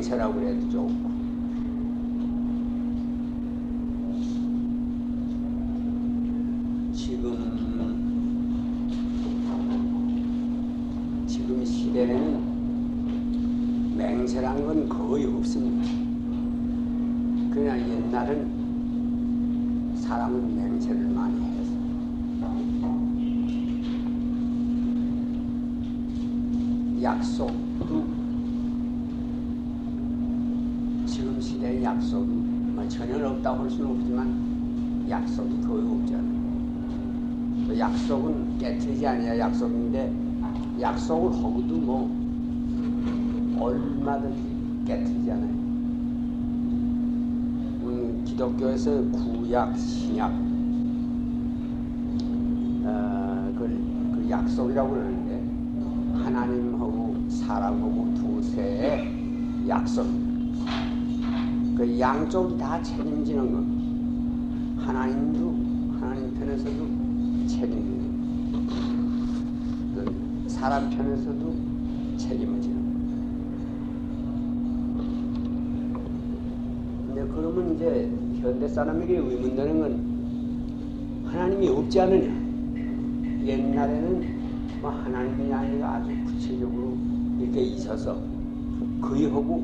맹세라고 그래도 좋고. 지금 시대에는 맹세란 건 거의 없습니다. 그냥 옛날은 사람은 맹세를 많이 해서 약속도 지금 시대의 약속이 전혀 없다고 할 수는 없지만 약속이 거의 없잖아요. 약속은 깨트리지 아니야 약속인데 약속을 하고도 얼마든지 깨트리잖아요. 기독교에서 구약, 신약 그 약속이라고 그러는데 하나님하고 사람하고 두세의 약속. 그 양쪽이 다 책임지는 것. 하나님 편에서도 책임지는 것. 사람 편에서도 책임을 지는 것. 근데 그러면 이제 현대 사람에게 의문되는 건 하나님이 없지 않느냐. 옛날에는 하나님이 아니라 아주 구체적으로 이렇게 있어서 그이하고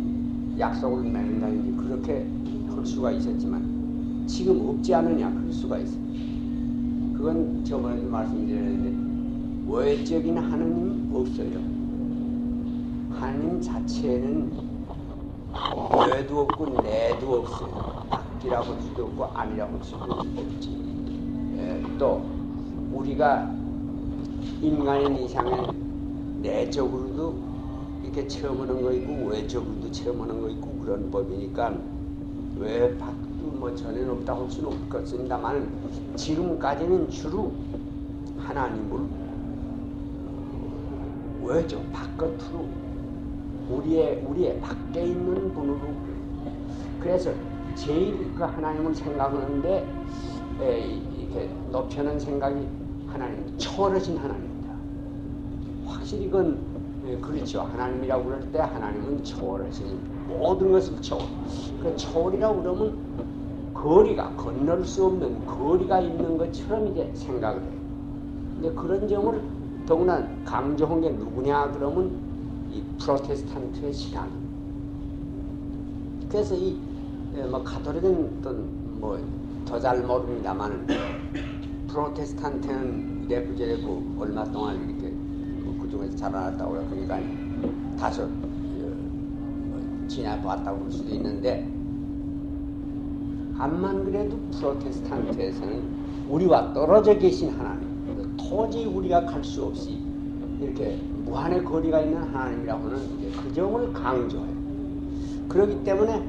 약속을 맺는다든지 그렇게 할 수가 있었지만 지금 없지 않느냐 그럴 수가 있어요. 그건 저번에도 말씀드렸는데 외적인 하나님은 없어요. 하나님 자체는 외도 없고 내도 없어요. 밖이라고 할 수도 없고 아니라고 할 수도 없지. 또 우리가 인간의 이상은 내적으로도 이렇게 체험하는 거 있고 외적으로도 체험하는 거 있고 그런 법이니까 왜 밖도 전에는 없다고 할 수는 없겠습니다만 지금까지는 주로 하나님을 외적 바깥으로 우리의 밖에 있는 분으로 그래서 제일 그 하나님을 생각하는데 이렇게 높여는 생각이 하나님 초월하신 하나님입니다. 확실히 그건 그렇죠. 하나님이라고 그럴 때 하나님은 초월하신 모든 것을 초월. 그 초월이라고 그러면 거리가 건널 수 없는 거리가 있는 것처럼 이제 생각을 해요. 근데 그런 점을 더구나 강조한 게 누구냐 그러면 이 프로테스탄트의 신앙. 그래서 이 가톨릭은 더 잘 모릅니다만 프로테스탄트는 이래저래고 얼마 동안 이렇게 그중에서 자라났다고 그러니까 다소 지나봤다고 볼 수도 있는데 암만 그래도 프로테스탄트에서는 우리와 떨어져 계신 하나님, 도저히 우리가 갈 수 없이 이렇게 무한의 거리가 있는 하나님이라고 하는 그 점을 강조해요. 그렇기 때문에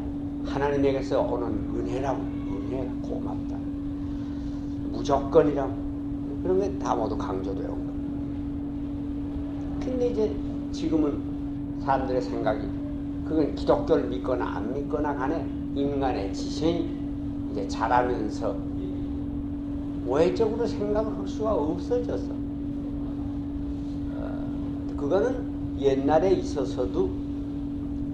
하나님에게서 오는 은혜라고, 은혜 고맙다, 무조건이라고 그런 게 다 모두 강조되어 온 거예요. 근데 이제 지금은 사람들의 생각이 그건 기독교를 믿거나 안 믿거나 간에 인간의 지성이 이제 자라면서 외적으로 생각을 할 수가 없어졌어. 그거는 옛날에 있어서도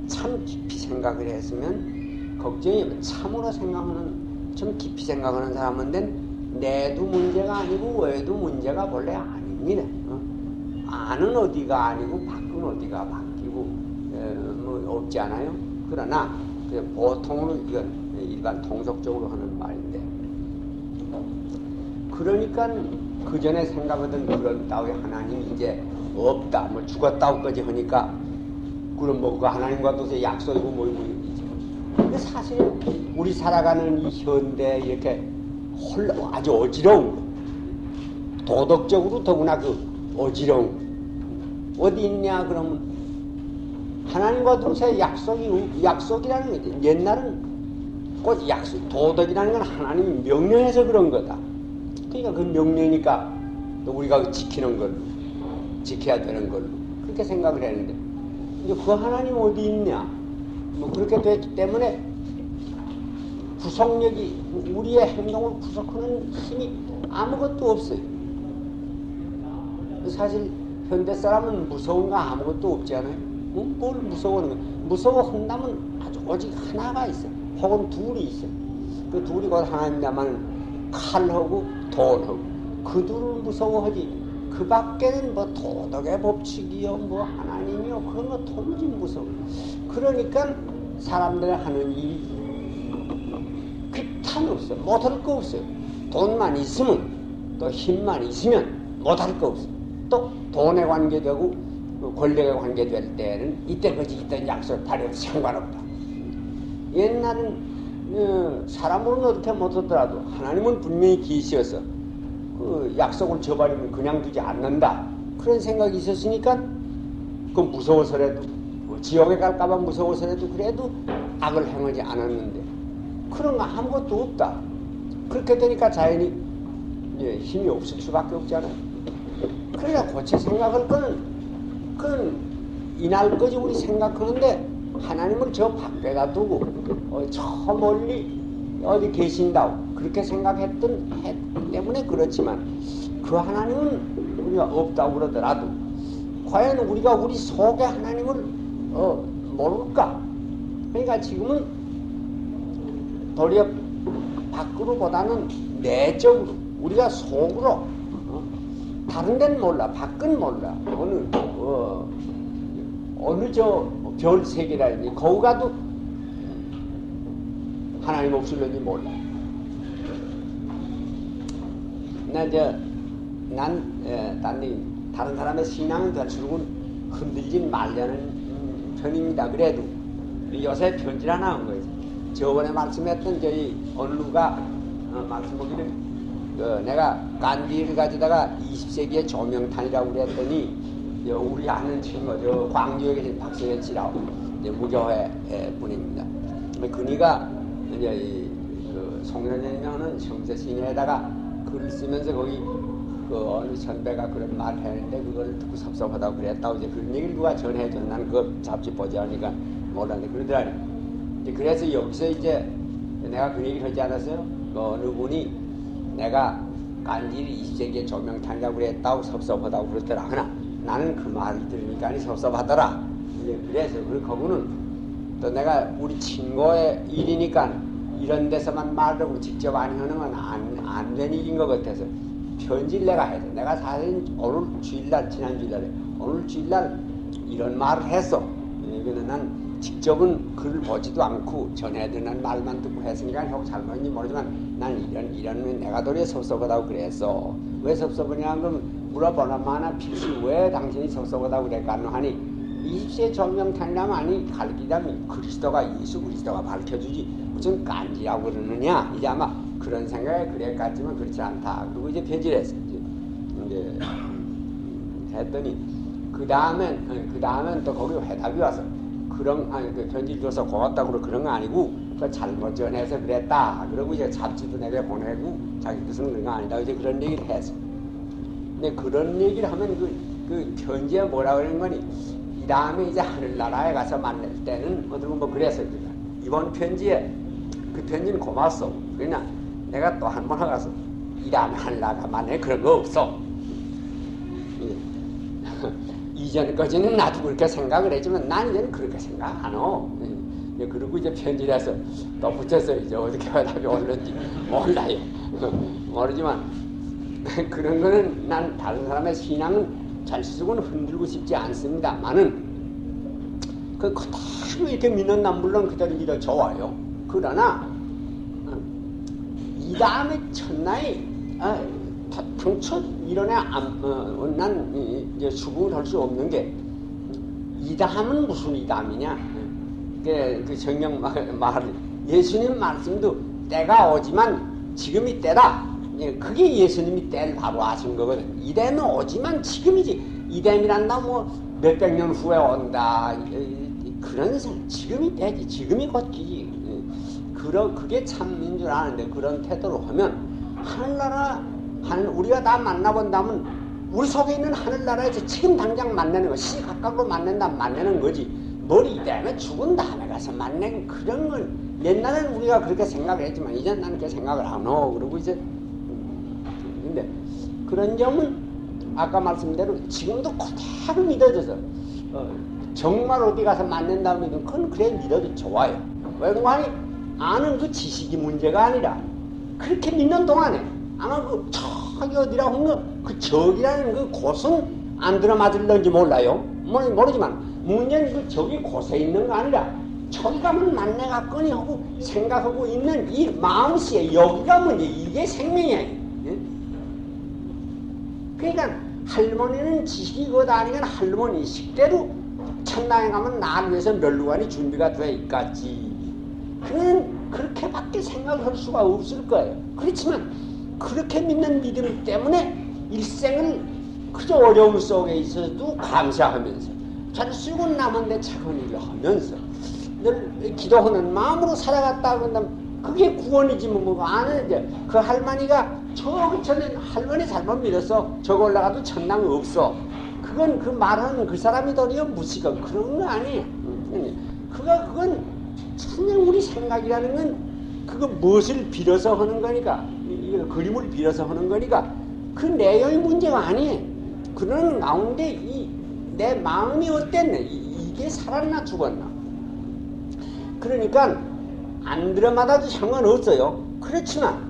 참 깊이 생각을 했으면 걱정이 참으로 생각하는 좀 깊이 생각하는 사람은 내도 문제가 아니고 외도 문제가 본래 아닙니다. 안은 어디가 아니고 밖은 어디가 바뀌고 없지 않아요? 그러나 보통으로 이건 일반 통속적으로 하는 말인데 그러니까 그 전에 생각하던 그런 따위 하나님이 이제 없다, 죽었다고까지 하니까 그럼 그 하나님과 도대체 약속이고 이지. 근데 사실 우리 살아가는 이 현대 이렇게 아주 어지러운 거, 도덕적으로 더구나 그 어지러운 거 어디 있냐 그러면 하나님과 도대체 약속이라는 거지. 옛날은 꼭 약속, 도덕이라는 건 하나님이 명령해서 그런 거다. 그러니까 그 명령이니까 또 우리가 지키는 걸로, 지켜야 되는 걸로 그렇게 생각을 했는데 이제 그 하나님 어디 있냐? 그렇게 됐기 때문에 구속력이 우리의 행동을 구속하는 힘이 아무것도 없어요. 사실 현대 사람은 무서운 거 아무것도 없지 않아요? 뭘 무서워하는 거야? 무서워한다면 아주 오직 하나가 있어. 혹은 둘이 있어. 그 둘이 곧 하나님야만 칼하고 돈하고 그 둘을 무서워하지. 그 밖에는 뭐 도덕의 법칙이요, 뭐 하나님이요, 그런 거 도무지 무서워. 그러니까 사람들이 하는 일이 규탄 없어. 못할 거 없어요. 돈만 있으면, 또 힘만 있으면 못할 거 없어. 또 돈에 관계되고 권력에 관계될 때는 이때까지 있던 약속 발효도 상관없다. 옛날은 사람으로는 어떻게 못하더라도 하나님은 분명히 계시어서 그 약속을 저버리면 그냥 두지 않는다. 그런 생각이 있었으니까 그 무서워서라도 뭐 지옥에 갈까봐 무서워서라도 그래도 악을 행하지 않았는데 그런 거 아무것도 없다. 그렇게 되니까 자연히 힘이 없을 수밖에 없잖아요. 그러니까 고치 생각할 거는 그건 이날 거지 우리 생각하는데 하나님을 저 밖에다 두고 저 멀리 어디 계신다고 그렇게 생각했기 때문에 그렇지만 그 하나님은 우리가 없다고 그러더라도 과연 우리가 우리 속에 하나님을 모를까? 그러니까 지금은 도리어 밖으로보다는 내적으로 우리가 속으로 다른 데는 몰라, 밖은 몰라. 어느 저 별 세계라든지 거기 가도 하나님 없을런지 몰라. 다른 사람의 신앙은 될수록은 흔들진 말려는 편입니다. 그래도 요새 편지를 하나 한 거지. 저번에 말씀했던 저희 어느 누가 말씀하기를 내가 간디를 가져다가 20세기의 조명탄이라고 그랬더니 우리 아는 친구 저 광주에 계신 박성현 씨라고 무교회 분입니다. 그니가 이제 그 송선현이라는 성서신에다가 글을 쓰면서 거기 그 어느 선배가 그런 말을 했는데 그걸 듣고 섭섭하다고 그랬다고 이제 그런 얘기를 누가 전해줘. 난 그 잡지 보지 않으니까 몰랐는데 그러더라니. 이제 그래서 여기서 이제 내가 그 얘기를 하지 않았어요? 그 어느 분이 내가 간질이 20세기의 조명탄이라고 그랬다고 섭섭하다고 그랬더라. 하나 나는 그 말을 들으니까 섭섭하더라. 이제 그래서 그거는 또 내가 우리 친구의 일이니까 이런 데서만 말을 하고 직접 안 하는 건 안 된 일인 것 같아서 편지를 내가 해서 내가 사실 오늘 주일날 지난 주일날에 오늘 주일날 이런 말을 했어. 이거는 난 직접은 글을 보지도 않고 전해드는 말만 듣고 했으니까 혹 잘못인지 모르지만 난 이런 내가 도리어 섭섭하다고 그랬어. 왜 섭섭하냐 그러면 물어보나마나 필시 왜 당신이 섭섭하다고 그랬겠노 하니 20세 조명탄이라면 아니 가르치자면 그리스도가 예수 그리스도가 밝혀주지 무슨 깐지라고 그러느냐 이제 아마 그런 생각에 그랬겠지만 그렇지 않다. 그리고 이제 편지를 했어. 이제 했더니 그 다음엔 또 거기 회답이 와서 그 편지를 줘서 고맙다고 그러 그런 거 아니고 그 잘못 전해서 그랬다. 그러고 이제 잡지도 내게 보내고 자기 뜻은 그런 거 아니다. 이제 그런 얘기를 했어. 근데 그런 얘기를 하면 그 편지에 뭐라 그러는 거니 이 다음에 이제 하늘나라에 가서 만날 때는 어떻게 뭐 그랬어요. 이번 편지에 그 편지는 고맙소. 그러나 내가 또 한 번 가서 이 다음에 하늘나라 만날 그런 거 없어. 이전까지는 나도 그렇게 생각을 했지만 난 이제는 그렇게 생각 안 해. 그리고 이제 편지를 해서 또 붙였어요. 이제 어떻게 답이 올는지 몰라요. 모르지만 그런 거는 난 다른 사람의 신앙은 잘수고는 흔들고 싶지 않습니다만은 그 그대로 이렇게 믿는다면 물론 그대로 믿어 좋아요. 그러나 이 다음에 첫날에 평초 이런에 난 이제 수긍을 할 수 없는 게 이담은 무슨 이담이냐? 그 성경 말 예수님 말씀도 때가 오지만 지금이 때다. 그게 예수님이 때를 바로 아신 거거든. 이담은 오지만 지금이지. 이담이란다 뭐 몇백 년 후에 온다. 그런 지금이 때지. 지금이 곧 기지. 그게 참인 줄 아는데 그런 태도로 하면 하늘나라 우리가 다 만나본다면 우리 속에 있는 하늘나라에서 지금 당장 만나는 거 시각각으로 만난다면 만나는 거지 머리 때문에 죽은 다음에 가서 만나는 그런 건 옛날에는 우리가 그렇게 생각을 했지만 이제는 나는 그렇게 생각을 안 하고 그러고 이제 근데 그런 점은 아까 말씀대로 지금도 그대로 믿어져서 정말 어디 가서 맞는다고 믿으면 그건 그래 믿어도 좋아요. 왜냐하니 아는 그 지식이 문제가 아니라 그렇게 믿는 동안에 아마 그 저기 어디라고 하는 그 적이라는 그 곳은 안 들어맞을런지 몰라요. 모르지만 문제는 그 적이 곳에 있는 거 아니라 저기 가면 만나갔거니 하고 생각하고 있는 이 마음씨에 여기가 문제. 이게 생명이야. 예? 그러니까 할머니는 지식이 그것 아니면 할머니 식대로 천당에 가면 나를 위해서 멸루관이 준비가 돼 있겠지. 그는 그렇게밖에 생각할 수가 없을 거예요. 그렇지만 그렇게 믿는 믿음 때문에 일생을 그저 어려움 속에 있어도 감사하면서 잘 쓰고 남한테 착한 일을 하면서 늘 기도하는 마음으로 살아갔다 그런다면 그게 구원이지 뭐 아는 이제 그 할머니가 저기 전에 할머니 잘못 믿어서 저거 올라가도 천당 없어. 그건 그 말하는 그 사람이 더니요 무식한 그런 거 아니에요. 그건 천냥 우리 생각이라는 건 그거 무엇을 빌어서 하는 거니까 이거 그림을 빌어서 하는 거니까 그 내용의 문제가 아니에요. 그런 가운데 내 마음이 어땠네. 이게 살았나 죽었나. 그러니까 안 들어맞아도 상관없어요. 그렇지만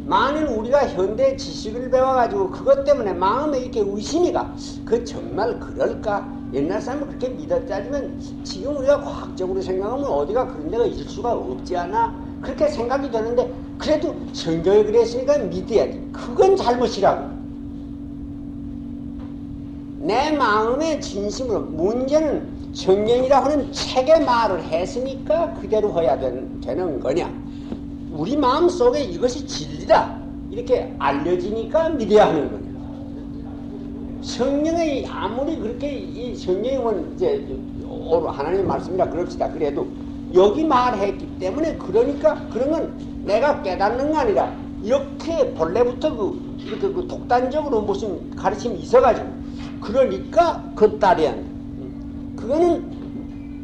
만일 우리가 현대 지식을 배워가지고 그것 때문에 마음에 이렇게 의심이가 그 정말 그럴까? 옛날 사람은 그렇게 믿었자면 지금 우리가 과학적으로 생각하면 어디가 그런 데가 있을 수가 없지 않아? 그렇게 생각이 되는데 그래도 성경에 그랬으니까 믿어야지. 그건 잘못이라고. 내 마음의 진심으로 문제는 성경이라 하는 책에 말을 했으니까 그대로 해야 되는 거냐. 우리 마음속에 이것이 진리다 이렇게 알려지니까 믿어야 하는 거냐. 성경이 아무리 그렇게 이 성경은 이제 하나님의 말씀이라 그럽시다. 그래도 여기 말했기 때문에 그러니까 그런 건 내가 깨닫는 거 아니라 이렇게 본래부터 그 독단적으로 무슨 가르침이 있어가지고 그러니까 그 따라야 한다. 그거는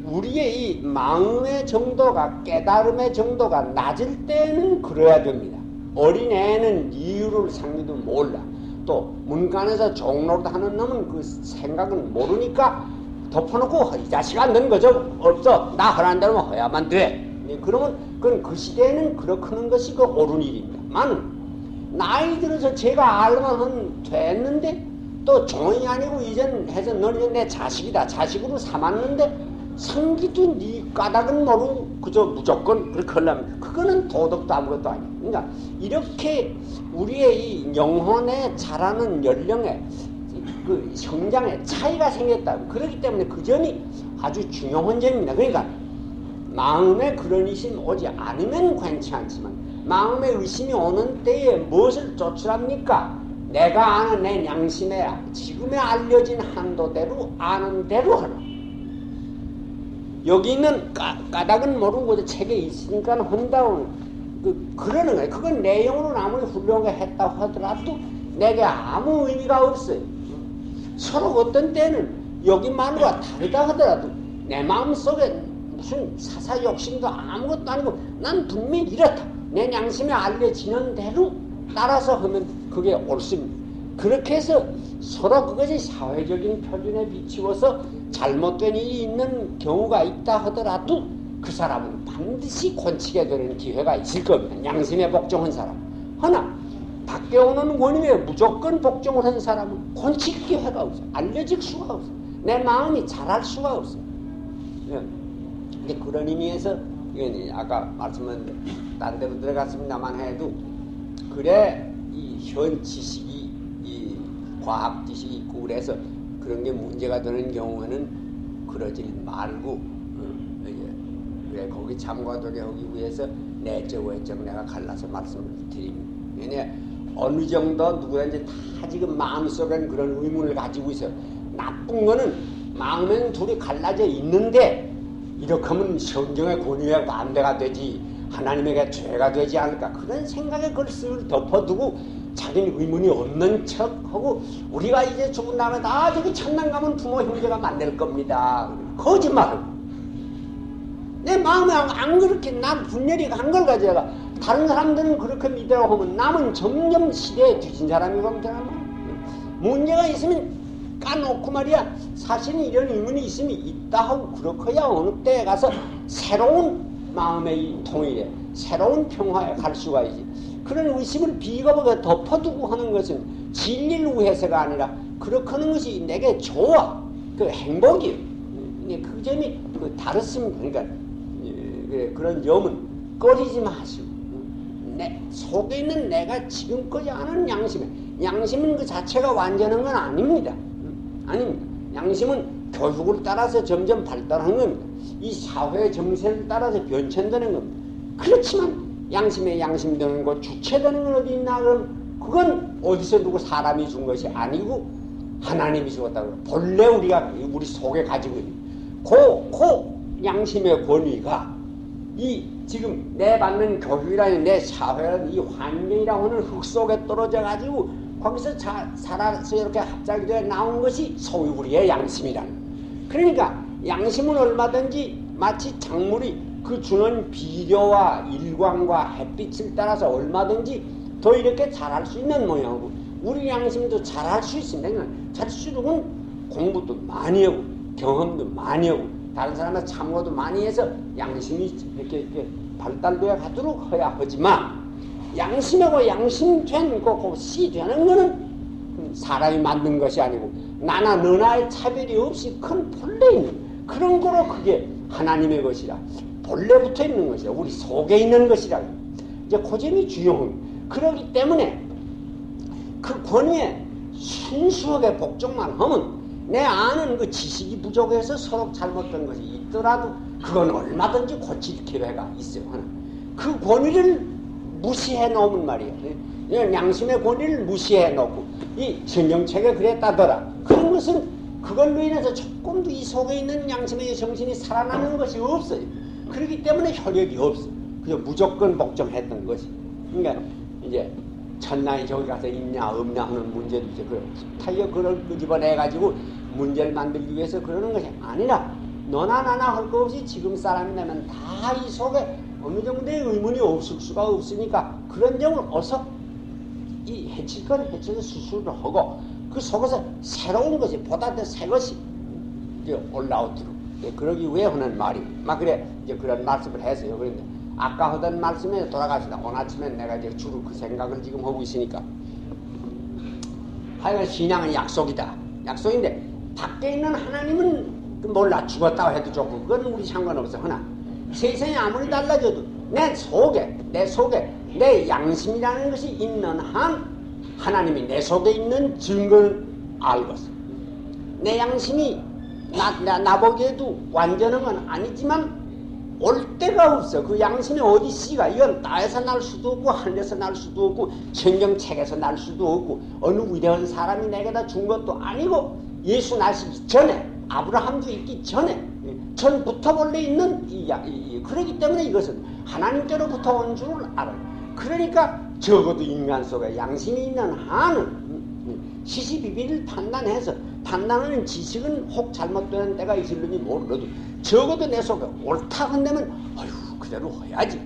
우리의 이 마음의 정도가 깨달음의 정도가 낮을 때는 그래야 됩니다. 어린애는 이유를 상기도 몰라. 또 문간에서 종로를 하는 놈은 그 생각은 모르니까 덮어놓고 이 자식아 넌 거저 없어. 나 하라는 대로 해야만 돼. 그러면 그건 그 시대에는 그렇게 하는 것이 그 옳은 일입니다. 만 나이 들어서 제가 알면 됐는데 또 종이 아니고 이젠 해서 넌 이제 내 자식이다. 자식으로 삼았는데 성기도 네 까닭은 모르고 그저 무조건 그렇게 하려면 그거는 도덕도 아무것도 아니야. 그러니까 이렇게 우리의 이 영혼에 자라는 연령에 그 성장에 차이가 생겼다. 그렇기 때문에 그 점이 아주 중요한 점입니다. 그러니까 마음에 그런 의심 오지 않으면 괜찮지만 마음에 의심이 오는 때에 무엇을 조출합니까? 내가 아는 내 양심에 지금에 알려진 한도대로 아는 대로 하라. 여기 있는 까닭은 모르고 책에 있으니까 한다고 그러는 거예요. 그건 내용으로는 아무리 훌륭하게 했다고 하더라도 내게 아무 의미가 없어요. 서로 어떤 때는 여기 말과 다르다 하더라도 내 마음속에 무슨 사사 욕심도 아무것도 아니고 난 분명히 이렇다. 내 양심에 알려지는 대로 따라서 하면 그게 옳습니다. 그렇게 해서 서로 그것이 사회적인 표준에 비추어서 잘못된 일이 있는 경우가 있다 하더라도 그 사람은 반드시 곤치게 되는 기회가 있을 겁니다. 양심에 복종한 사람. 하나 밖에 오는 원인에 무조건 복종을 한 사람은 곤칠 기회가 없어요. 알려질 수가 없어요. 내 마음이 자랄 수가 없어요. 근데 그런 의미에서 아까 말씀은 딴 데로 들어갔습니다만 해도 그래 이 현 지식이 이 과학 지식이 있고 그래서 그런 게 문제가 되는 경우에는 그러지 말고 그래 거기 참고하도록 하기 위해서 내적 외적 내가 갈라서 말씀을 드립니다. 왜냐 어느 정도 누구든지 다 지금 마음속엔 그런 의문을 가지고 있어요. 나쁜 거는 마음에는 둘이 갈라져 있는데 이렇게 하면 성경의 권위에 반대가 되지 하나님에게 죄가 되지 않을까 그런 생각에 그걸 쓱 덮어두고 자기는 의문이 없는 척하고 우리가 이제 죽은 다음에 다 저기 천당 가면 부모 형제가 만날 겁니다. 거짓말을 내 마음에 안 그렇게 난 분열이 간 걸 가져가 다른 사람들은 그렇게 믿으라고 하면 남은 점점 시대에 뒤진 사람이거든. 문제가 있으면 까놓고 말이야 사실은 이런 의문이 있으면 있다 하고 그렇거야 어느 때에 가서 새로운 마음의 이 통일에 새로운 평화에 갈 수가 있지. 그런 의심을 비겁하게 덮어두고 하는 것은 진리를 위해서가 아니라 그렇게 하는 것이 내게 좋아. 그 행복이요. 그 점이 그 다르습니다. 그러니까 그런 점은 꺼리지 마시고 내 속에 있는 내가 지금까지 아는 양심은 그 자체가 완전한 건 아닙니다. 아닙니다. 양심은 교육을 따라서 점점 발달하는 겁니다. 이 사회의 정세를 따라서 변천되는 겁니다. 그렇지만 양심에 양심되는 것, 주체되는 건 어디 있나? 그럼 그건 어디서 누구 사람이 준 것이 아니고 하나님이 주었다고. 본래 우리 속에 가지고 있는 그 양심의 권위가 이 지금 내 받는 교육이라는 내 사회라는 이 환경이라고 하는 흙 속에 떨어져 가지고 거기서 살아서 이렇게 합작이 되어 나온 것이 소위 우리의 양심이라는. 그러니까 양심은 얼마든지 마치 작물이 그 주는 비료와 일광과 햇빛을 따라서 얼마든지 더 이렇게 자랄 수 있는 모양이고 우리 양심도 자랄 수 있습니다. 자칫수록은 공부도 많이 하고 경험도 많이 하고 다른 사람한테 참고도 많이 해서 양심이 이렇게 발달되어 가도록 해야 하지만 양심하고 양심된 그 씨 되는 거는 사람이 만든 것이 아니고 나나 너나의 차별이 없이 큰 본래 있는 그런 거로 그게 하나님의 것이라 본래 붙어 있는 것이라 우리 속에 있는 것이라 이제 그 점이 중요합니다. 그렇기 때문에 그 권위에 순수하게 복종만 하면 내 아는 그 지식이 부족해서 서로 잘못된 것이 있더라도 그건 얼마든지 고칠 기회가 있어요. 그 권위를 무시해 놓으면 말이에요. 양심의 권위를 무시해 놓고 이 성경책에 그랬다더라. 그런 것은 그걸로 인해서 조금도 이 속에 있는 양심의 정신이 살아나는 것이 없어요. 그렇기 때문에 효력이 없어. 그냥 무조건 복종했던 것이. 그러니까 이제 천당이 저기 가서 있냐 없냐 하는 문제도 이제 타이어 그걸 끄집어내가지고 문제를 만들기 위해서 그러는 것이 아니라 너나 나나 할 거 없이 지금 사람이라면 다 이 속에 어느 정도의 의문이 없을 수가 없으니까 그런 점을 어서 이 해칠 건 해쳐서 수술을 하고 그 속에서 새로운 것이 보다 더 새 것이 이제 올라오도록 그러기 위해 하는 말이 막 그래 이제 그런 말씀을 했어요. 그런데 아까 하던 말씀에 돌아가시다 오늘 아침에 내가 이제 주로 그 생각을 지금 하고 있으니까 하여간 신앙은 약속이다. 약속인데 밖에 있는 하나님은 몰라 죽었다고 해도 좋고 그건 우리 상관없어. 하나 세상이 아무리 달라져도 내 속에 내 양심이라는 것이 있는 한 하나님이 내 속에 있는 증거를 알겠어. 내 양심이 나보기에도 완전한 건 아니지만 올 데가 없어. 그 양심이 어디 씨가 이건 땅에서 날 수도 없고 하늘에서 날 수도 없고 성경책에서 날 수도 없고 어느 위대한 사람이 내게다 준 것도 아니고 예수 나시기 전에 아브라함도 있기 전에 전부터 원래 있는 그러기 때문에 이것은 하나님께로부터 온 줄을 알아요. 그러니까 적어도 인간 속에 양심이 있는 한은 시시비비를 판단하는 지식은 혹 잘못되는 때가 있을는지 몰라도 적어도 내 속에 옳다 한다면 아유 그대로 해야지.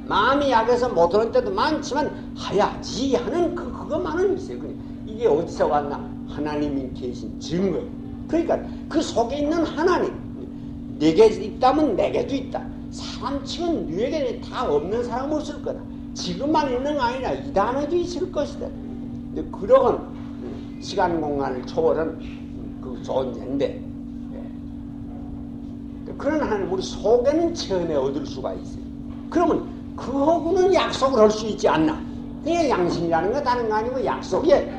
마음이 약해서 못하는 때도 많지만 해야지 하는 그것만은 있어요. 이게 어디서 왔나? 하나님이 계신 증거예요. 그러니까 그 속에 있는 하나님 내게 있다면 내게도 있다. 사람 치곤 너에게 다 없는 사람 없을 거다. 지금만 있는 거 아니라 이 다음에도 있을 것이다. 근데 그런 시간 공간을 초월한 그 존재인데 그런 하나님 우리 속에는 처음에 얻을 수가 있어요. 그러면 그하고는 약속을 할 수 있지 않나? 그게 양심이라는 거 다른 거 아니고 약속에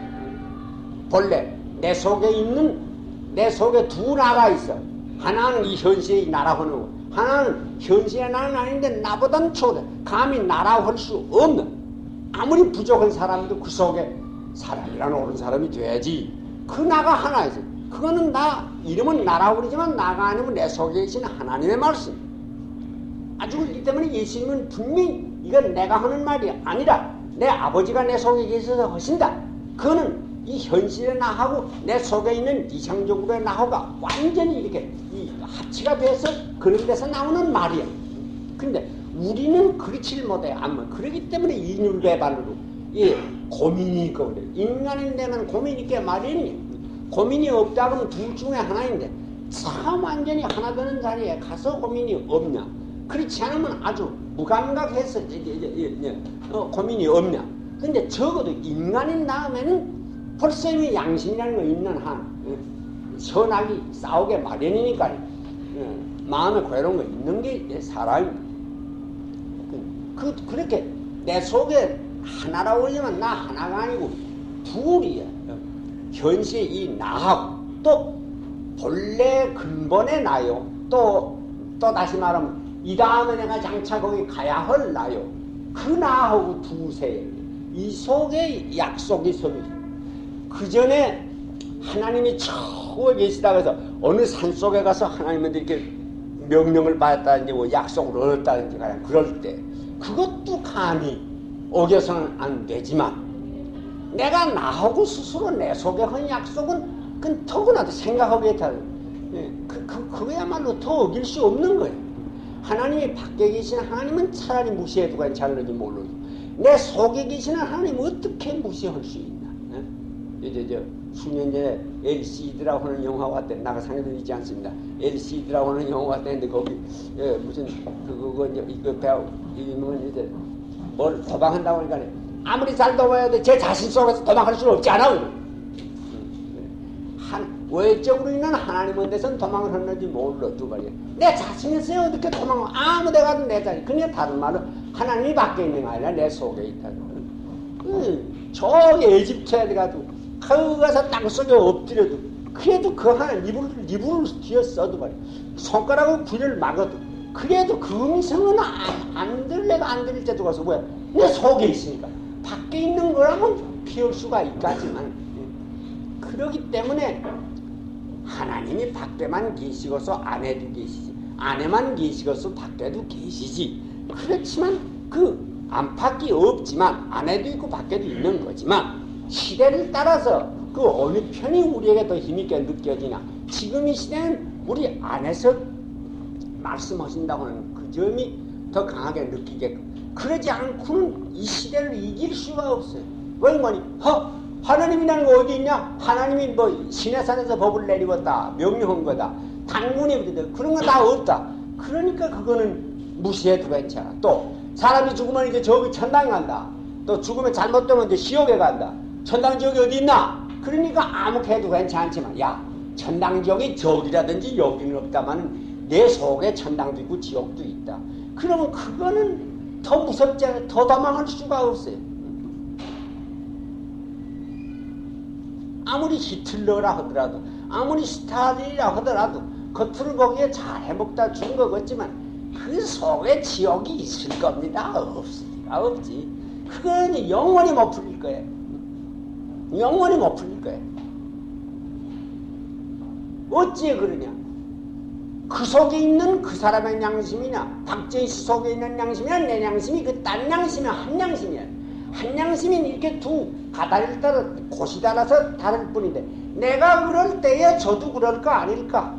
본래 내 속에 두 나가 있어. 하나는 이 현세의 나라하는 거, 하나는 현세의 나라는 아닌데 나보다는 초대. 감히 나라고 할 수 없는 아무리 부족한 사람도 그 속에 사람이라는 옳은 사람이 돼야지. 그 나가 하나이지. 그거는 이름은 나라고 그러지만 나가 아니면 내 속에 계신 하나님의 말씀. 아주 그렇기 때문에 예수님은 분명히 이건 내가 하는 말이 아니라 내 아버지가 내 속에 계셔서 하신다. 그거는 이 현실의 나하고 내 속에 있는 이상적으로의 나하고가 완전히 이렇게 합치가 돼서 그런 데서 나오는 말이야. 근데 우리는 그렇지를 못해. 그렇기 때문에 인율배반으로 고민이 있고 그래. 인간인데는 고민이 있게 말이니 고민이 없다 그러면 둘 중에 하나인데 참 완전히 하나 되는 자리에 가서 고민이 없냐? 그렇지 않으면 아주 무감각해서 고민이 없냐? 근데 적어도 인간인 다음에는 벌써 이미 양심이라는 거 있는 한 선악이 싸우게 마련이니까 마음에 괴로운 거 있는 게 사람입니다. 그렇게 내 속에 하나라고 그러면 나 하나가 아니고 둘이야. 현시에 이 나하고 또 본래 근본의 나요. 또 다시 말하면 이 다음에 내가 장차 거기 가야 할 나요. 그 나하고 두세 이 속에 약속이 서거든. 그 전에 하나님이 처음에 계시다고 해서 어느 산속에 가서 하나님한테 이렇게 명령을 받았다든지 뭐 약속을 얻었다든지 그럴 때 그것도 감히 어겨서는 안 되지만 내가 나하고 스스로 내 속에 한 약속은 그건 더구나도 생각하기에 다른 그거야말로 더 어길 수 없는 거예요. 하나님이 밖에 계시는 하나님은 차라리 무시해도 괜찮을지 모르죠. 내 속에 계시는 하나님은 어떻게 무시할 수 있나? 수년 전에 LCD라고 하는 영화가 왔대. 나가상에도 있지 않습니다. LCD라고 하는 영화가 왔대는데 거기 무슨 그거 이거 배우 이름은 이제 뭘 도망한다고 하니까 아무리 잘 도망해야 돼 제 자신 속에서 도망할 수는 없지 않아. 외적으로 있는 하나님은 데선 도망을 했는지 몰라 두 가지. 내 자신에서 어떻게 도망을 아무 데 가도 내 자신. 그냥 다른 말은 하나님이 밖에 있는 거 아니라 내 속에 있다고. 저 에집트에 가도 거기 가서 땅속에 엎드려도 그래도 그 하나 리브를 뒤에 써도 말이야. 손가락으로 불을 막아도 그래도 그 음성은 안 들려가 안 들릴 때도 가서 왜? 내 속에 있으니까. 밖에 있는 거라면 피울 수가 있겠지만 그러기 때문에 하나님이 밖에만 계시고서 안에도 계시지 안에만 계시고서 밖에도 계시지. 그렇지만 그 안팎이 없지만 안에도 있고 밖에도 있는 거지만 시대를 따라서 그 어느 편이 우리에게 더 힘있게 느껴지나. 지금 이 시대는 우리 안에서 말씀하신다고 하는 그 점이 더 강하게 느끼게끔. 그러지 않고는 이 시대를 이길 수가 없어요. 왜냐면 하나님이라는 거 어디 있냐? 하나님이 뭐 시내산에서 법을 내리웠다 명령한 거다 당군이 그런 거 다 없다. 그러니까 그거는 무시해도 괜찮아. 또 사람이 죽으면 이제 저기 천당에 간다. 또 죽으면 잘못되면 이제 지옥에 간다. 천당 지옥이 어디 있나? 그러니까 아무 해도 괜찮지만 야 천당 지옥이 저기라든지 여기는 없다만 내 속에 천당도 있고 지옥도 있다. 그러면 그거는 더 무섭지 않아요? 더 도망할 수가 없어요. 아무리 히틀러라 하더라도 아무리 스탈린이라 하더라도 겉으로 보기에 잘 해먹다 준 것 같지만 그 속에 지옥이 있을 겁니다. 없으니까 없지. 그건 영원히 못 풀릴 거예요. 영원히 못 풀릴 거예요. 어찌 그러냐? 그 속에 있는 그 사람의 양심이냐 박재희 씨 속에 있는 양심이냐 내 양심이 그 딴 양심이야 한 양심이야. 한 양심이 이렇게 두 가다리를 따라 곳이 달아서 다를 뿐인데 내가 그럴 때에 저도 그럴까 아닐까?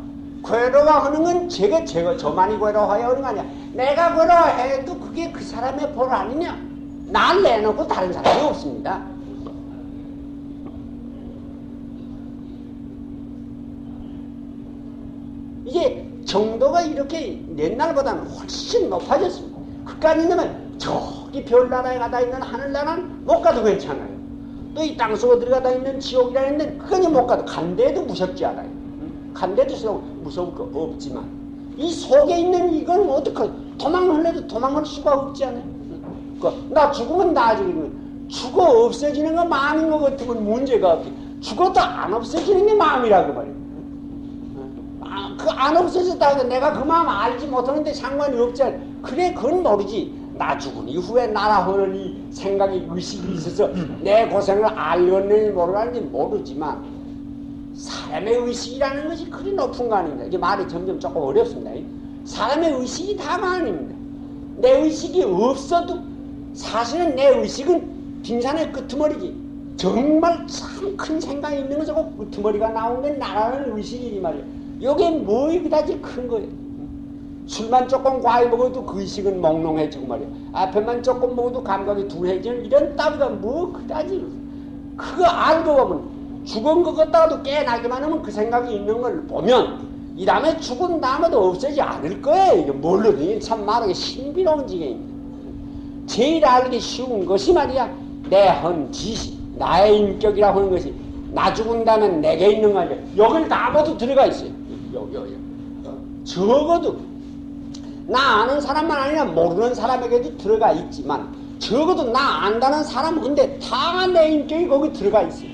괴로워하는 건 제가 저만이 괴로워해야 하는 거 아니야. 내가 괴로워해도 그게 그 사람의 볼 아니냐? 날 내놓고 다른 사람이 없습니다. 이제 정도가 이렇게 옛날보다는 훨씬 높아졌습니다. 그까지 있으면 저기 별나라에 가다 있는 하늘나라는 못 가도 괜찮아요. 또 이 땅속에 들어가다 있는 지옥이라는 데는 그건 못 가도 간데도 무섭지 않아요. 간데도 무서울 거 없지만 이 속에 있는 이건 어떡해. 도망하려도 도망할 수가 없지 않아요. 나 죽으면 나중에 죽어 없어지는 거 마음인 것 같으면 문제가 없지. 죽어도 안 없어지는 게 마음이라고 말이에요. 그 안 없어졌다고 내가 그 마음 알지 못하는데 상관이 없잖아. 그래 그건 모르지. 나 죽은 이후에 나라 하는 이 생각이 의식이 있어서 내 고생을 알렸는지 모르는지 모르지만 사람의 의식이라는 것이 그리 높은 거 아닙니다. 이게 말이 점점 조금 어렵습니다. 사람의 의식이 다가 아닙니다. 내 의식이 없어도 사실은 내 의식은 빙산의 끄트머리지. 정말 참 큰 생각이 있는 거 저거 끄트머리가 나온 게 나라는 의식이지 말이야. 요게 뭐이 그다지 큰 거예요. 술만 조금 과히 먹어도 그 의식은 몽롱해지고 말이야. 앞에만 조금 먹어도 감각이 둔해지는 이런 따위가 뭐 그다지. 그거 알고 보면 죽은 것 같다가도 깨나기만 하면 그 생각이 있는 걸 보면 이 다음에 죽은 다음에도 없어지지 않을 거예요. 이게 모르니 참 말하기 신비로운 지경입니다. 제일 알기 쉬운 것이 말이야 내 헌 지시, 나의 인격이라고 하는 것이 나 죽은 다음에 내게 있는 거 아니야. 여길 다 모두 들어가 있어요. 여기. 적어도 나 아는 사람만 아니라 모르는 사람에게도 들어가 있지만 적어도 나 안다는 사람은 근데 다 내 인격이 거기 들어가 있어요.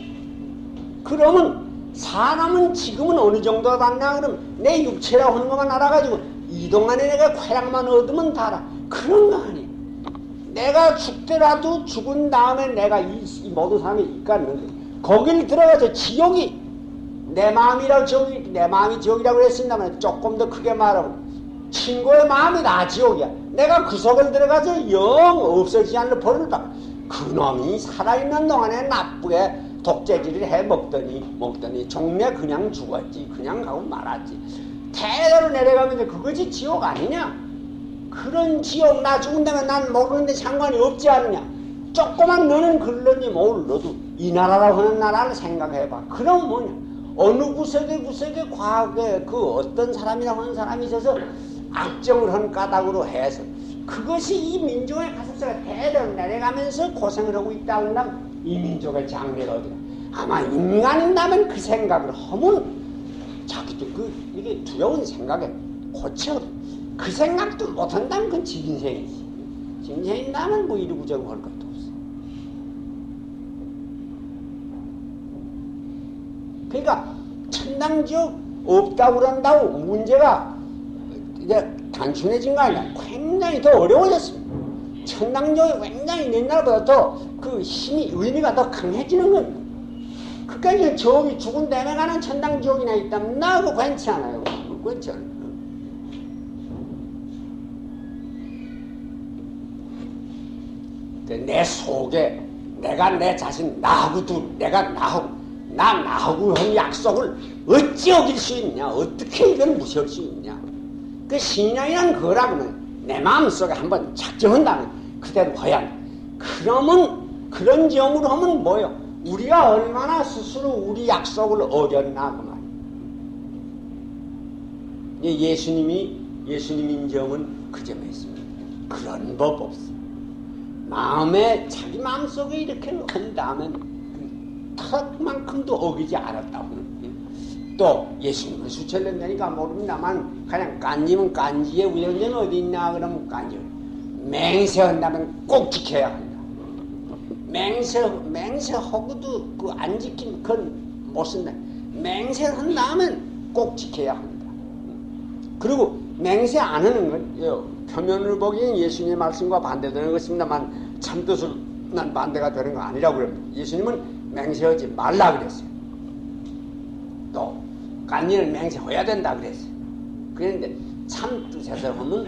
그러면 사람은 지금은 어느 정도가 받나 그러면 내 육체라고 하는 것만 알아가지고 이동안에 내가 쾌락만 얻으면 다라. 그런 거 아니에요. 내가 죽더라도 죽은 다음에 내가 이 모든 사람이 있겠는데 거길 들어가서 지옥이 내 마음이라고 지옥이 내 마음이 지옥이라고 했습니다만 조금 더 크게 말하면 친구의 마음이 다 지옥이야. 내가 그 속을 들어가서 영 없어지지 않는 벌을 받고 그놈이 살아있는 동안에 나쁘게 독재질을 해 먹더니 종래 그냥 죽었지. 그냥 가고 말았지. 대대로 내려가면 그것이 지옥 아니냐? 그런 지옥 나 죽은다면 난 모르는데 상관이 없지 않느냐? 조그만 너는 그러니 몰라도 이 나라라고 하는 나라를 생각해봐. 그럼 뭐냐? 어느 구석에 과거에 그 어떤 사람이라고 하는 사람이 있어서 악정을 한 까닭으로 해서 그것이 이 민족의 가슴속에 대대로 내려가면서 고생을 하고 있다고 한다면 이 민족의 장래가 어디가? 아마 인간이라면 그 생각을 하면 자기도 이게 두려운 생각에 고쳐 그 생각도 못한다면 그건 진생이지. 진생이라면 뭐 이루고저루고 할 것도 없어. 그러니까 천당지옥 없다고 그런다고 문제가 이제 단순해진 거 아니야. 굉장히 더 어려워졌습니다. 천당지옥이 굉장히 옛날보다 더 그 힘이 의미가 더 강해지는 겁니다. 그러니까 이제 저기 죽은 다음에 가는 천당지옥이나 있다면 나하고 괜찮아요. 괜찮아요. 내 속에 내가 내 자신 나하고 한 약속을 어찌 어길 수 있냐? 어떻게 이걸 무시할 수 있냐? 그 신앙이란 거라고는 내 마음속에 한번 작정한다면 그대로 해야 돼. 그러면 그런 점으로 하면 뭐요? 우리가 얼마나 스스로 우리 약속을 어겼나 그 말이에요. 예수님인 점은 그 점에 있습니다. 그런 법 없어. 자기 마음속에 이렇게 한다면 턱만큼도 어기지 않았다고. 또 예수님은 수천년 되니까 모릅니다만 그냥 깐지면 깐지의 우연은 어디 있나 그러면 깐지 맹세한다면 꼭 지켜야 한다. 맹세하고도 그 안 지키면 그건 못 쓴다. 맹세한다면 꼭 지켜야 한다. 그리고 맹세 안 하는 건 표면을 보기엔 예수님의 말씀과 반대되는 것입니다만 참뜻을 난 반대가 되는 거 아니라고 그럽니다. 예수님은 맹세하지 말라 그랬어요. 또 간일을 맹세해야 된다 그랬어요. 그런데 참뜻에서 하면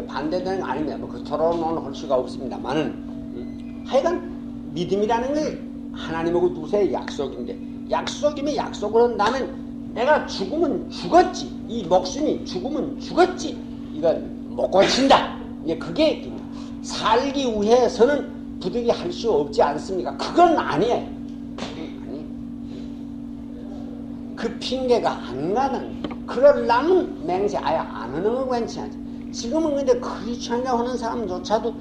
반대되는 거 아닙니다. 그 토론은 할 수가 없습니다만은 하여간 믿음이라는 게 하나님하고 두세의 약속인데 약속이면 약속을 한다면 내가 죽으면 죽었지. 이 목숨이 죽으면 죽었지. 이건 못 고친다. 이제 그게 살기 위해서는 부득이 할 수 없지 않습니까? 그건 아니에요. 아니. 그 핑계가 안 가는. 그러려면 맹세 아예 안 하는 건 괜찮지. 지금은 근데 크리스천이라고 하는 사람조차도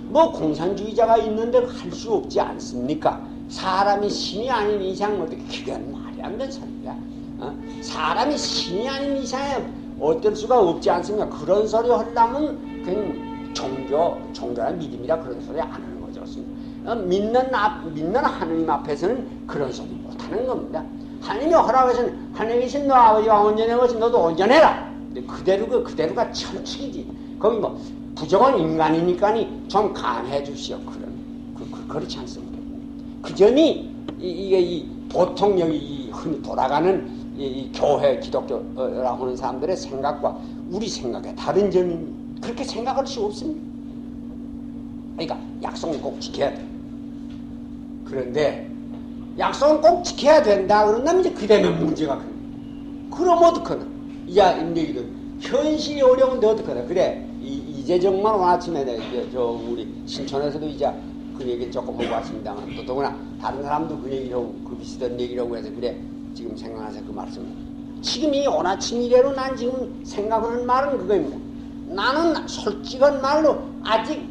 뭐 공산주의자가 있는데 할 수 없지 않습니까? 사람이 신이 아닌 이상 어떻게 그건 말이 안 되는 소리야. 사람이 신이 아닌 이상에 어떨 수가 없지 않습니까? 그런 소리 하려면 그건 종교나 믿음이라 그런 소리 안 하는 거죠. 믿는 하느님 앞에서는 그런 소리 못 하는 겁니다. 하느님이 허락하시는 하늘에 계신 너 아버지가 온전한 것이 너도 온전해라. 근데 그대로가 철칙이지. 거기 뭐 부정한 인간이니까니 좀 감해 주시오. 그렇지 않습니다. 그 점이 이게 보통 여기 흔히 돌아가는 이 교회 기독교라고 하는 사람들의 생각과 우리 생각의 다른 점입니다. 그렇게 생각할 수 없습니다. 그러니까 약속은 꼭 지켜야 돼. 그런데 약속은 꼭 지켜야 된다 그런다면 이제 그 다음에 문제가 큽니다. 그럼 어떡하나? 인내기들 현실이 어려운데 어떡하나? 그래 이제 정말 오늘 아침에 우리 신촌에서도 이제 그 얘기 조금 하고 왔습니다만 또 더구나 다른 사람도 그 얘기를 하고 그 비슷한 얘기를 하고 해서 그래 지금 생각나서 그 말씀. 지금 이 오나침 이래로 난 지금 생각하는 말은 그거입니다. 나는 솔직한 말로 아직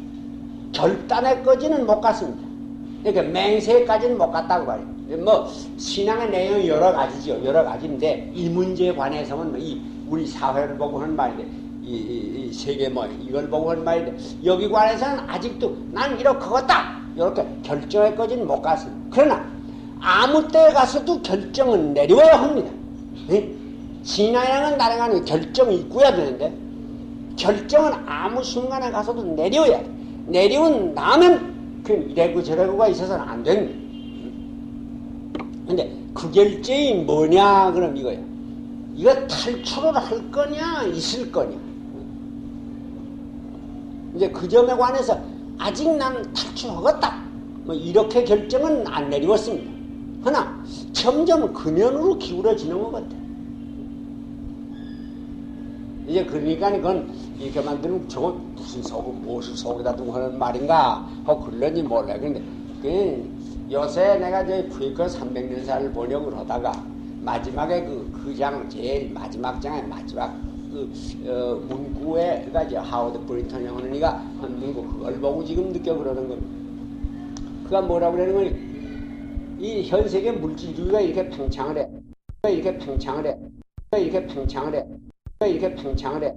결단에까지는 못 갔습니다. 그러니까 맹세까지는 못 갔다고 말이에요. 뭐 신앙의 내용이 여러 가지죠. 여러 가지인데 이 문제에 관해서는 뭐 이 우리 사회를 보고 하는 말인데 이 세계 뭐 이걸 보고 하는 말인데 여기 관해서는 아직도 난 이렇게 하겠다 이렇게 결정에까지는 못 갔습니다. 그러나 아무 때에 가서도 결정은 내려야 합니다. 신앙이라는 나라가는 결정이 있고야 되는데 결정은 아무 순간에 가서도 내려야 돼. 내리운 다음엔 그 이래고 저래고가 있어서는 안 됩니다. 근데 그 결정이 뭐냐 그럼 이거야. 이거 탈출을 할 거냐 있을 거냐. 이제 그 점에 관해서 아직 나는 탈출하겠다 뭐 이렇게 결정은 안 내리웠습니다. 그러나 점점 근연으로 기울어지는 것 같아. 이제 그러니까 그건 이렇게 만들면 저건 무슨 속은 무엇을 속에다 두고 하는 말인가 하고 그러는지 몰라. 근데 요새 내가 저 부익헌 300년사를 번역을 하다가 마지막에 그 장 제일 마지막 장에 마지막 문구에 그가 이제 하워드 브린턴이 하는 이가 한 문구 그걸 보고 지금 느껴 그러는 겁니다. 그가 뭐라고 그러는 거니 이 현 세계 물질주의가 이렇게 팽창을 해. 이렇게 팽창을 해. 이렇게 팽창을 해. 이렇게 팽창을 해.